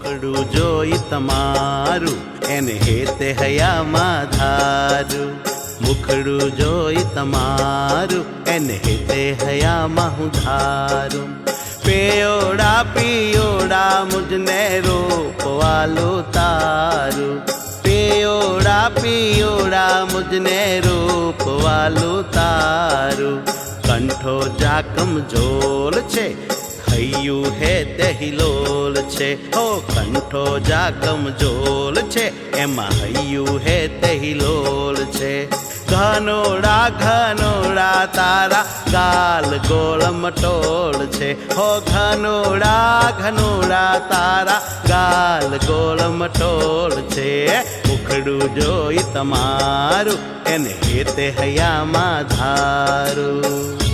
મુખડું જોઈ તમારું એને હેતે હયામાં ધારું મુખડું જોઈ તમારું એને હેતે હયામાં હું ધારું પેયોડા પિયોડા મુજને રૂપવાલું તારું પેયોડા પિયોડા મુજને રૂપવાલું તારું કંઠો જાકમ જોલ છે હૈયું હે તે હિલોલ છે હો કંઠો જાકમ જોલ છે એમાં હૈયું હે તે હિલોલ છે ઘનોડા ઘનોડા તારા ગાલ ગોળ મટોળ છે હો ઘનોડા ઘનોડા તારા ગાલ ગોળ મટોળ છે મુખડું જોઈ તમારું એને હેતે હયામાં ધારું